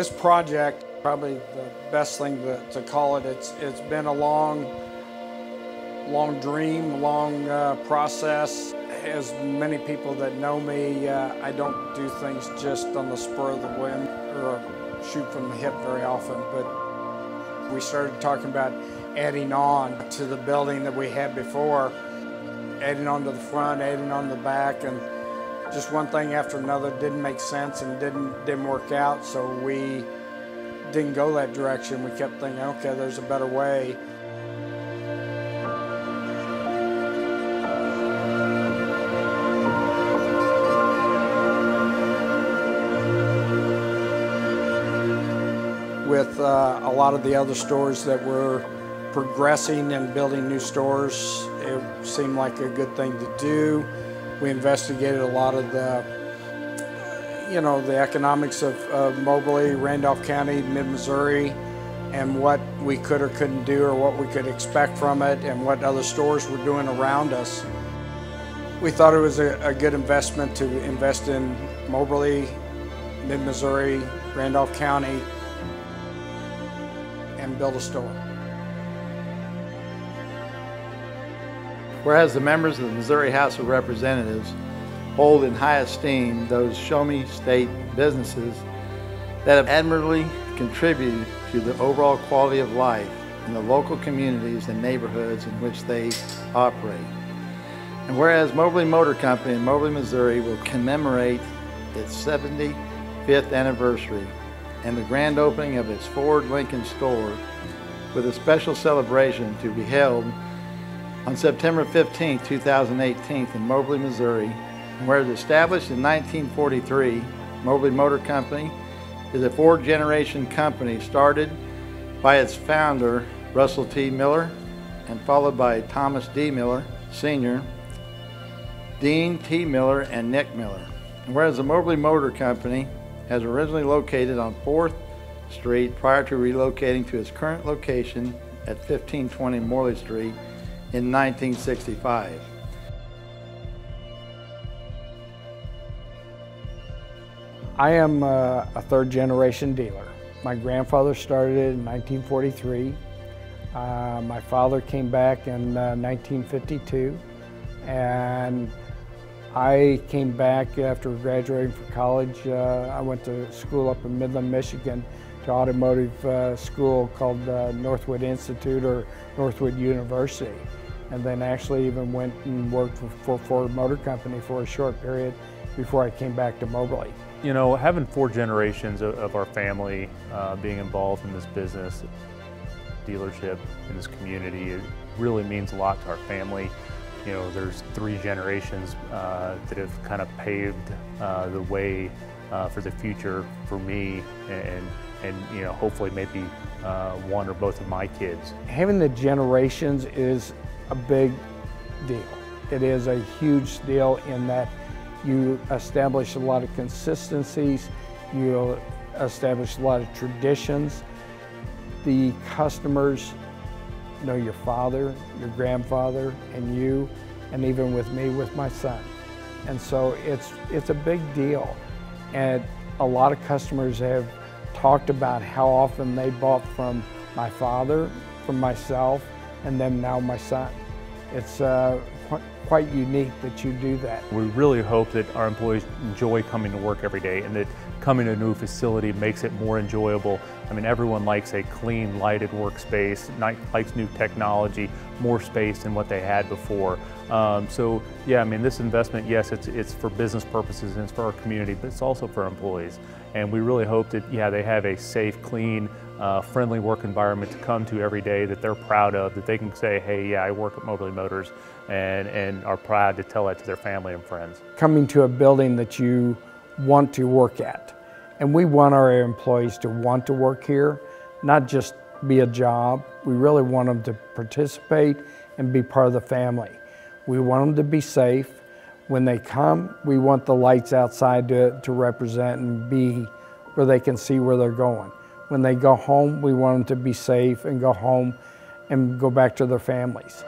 This project, probably the best thing to call it, it's been a long dream, long process. As many people that know me, I don't do things just on the spur of the wind or shoot from the hip very often, but we started talking about adding on to the building that we had before, adding on to the front, adding on the back, and just one thing after another didn't make sense and didn't work out, so we didn't go that direction. We kept thinking, okay, there's a better way. With a lot of the other stores that were progressing and building new stores, it seemed like a good thing to do. We investigated a lot of the economics of Moberly, Randolph County, mid-Missouri, and what we could or couldn't do or what we could expect from it and what other stores were doing around us. We thought it was a good investment to invest in Moberly, mid-Missouri, Randolph County, and build a store. Whereas the members of the Missouri House of Representatives hold in high esteem those show-me state businesses that have admirably contributed to the overall quality of life in the local communities and neighborhoods in which they operate. And whereas Moberly Motor Company in Moberly, Missouri will commemorate its 75th anniversary and the grand opening of its Ford Lincoln store with a special celebration to be held on September 15, 2018 in Moberly, Missouri, and where it was established in 1943, Moberly Motor Company is a four-generation company started by its founder, Russell T. Miller, and followed by Thomas D. Miller, Sr., Dean T. Miller, and Nick Miller. And whereas the Moberly Motor Company has originally located on 4th Street prior to relocating to its current location at 1520 Morley Street in 1965. I am a third-generation dealer. My grandfather started it in 1943. My father came back in 1952, and I came back after graduating from college. I went to school up in Midland, Michigan, to automotive school called Northwood Institute or Northwood University, and then actually even went and worked for Ford Motor Company for a short period before I came back to Moberly. You know, having four generations of our family being involved in this business, dealership, in this community, it really means a lot to our family. You know, there's three generations that have kind of paved the way for the future for me and you know, hopefully maybe one or both of my kids. Having the generations is a big deal. It is a huge deal in that you establish a lot of consistencies, you establish a lot of traditions. The customers know your father, your grandfather, and you, and even with me, with my son. And so it's a big deal. And a lot of customers have talked about how often they bought from my father, from myself, and then now my son. It's quite unique that you do that. We really hope that our employees enjoy coming to work every day and that coming to a new facility makes it more enjoyable. I mean, everyone likes a clean, lighted workspace, likes new technology, more space than what they had before. So yeah, I mean, this investment, yes, it's for business purposes and it's for our community, but it's also for employees. And we really hope that, yeah, they have a safe, clean, friendly work environment to come to every day that they're proud of, that they can say, hey, yeah, I work at Moberly Motors, and are proud to tell that to their family and friends. Coming to a building that you want to work at. And we want our employees to want to work here, not just be a job. We really want them to participate and be part of the family. We want them to be safe. When they come, we want the lights outside to represent and be where they can see where they're going. When they go home, we want them to be safe and go home and go back to their families.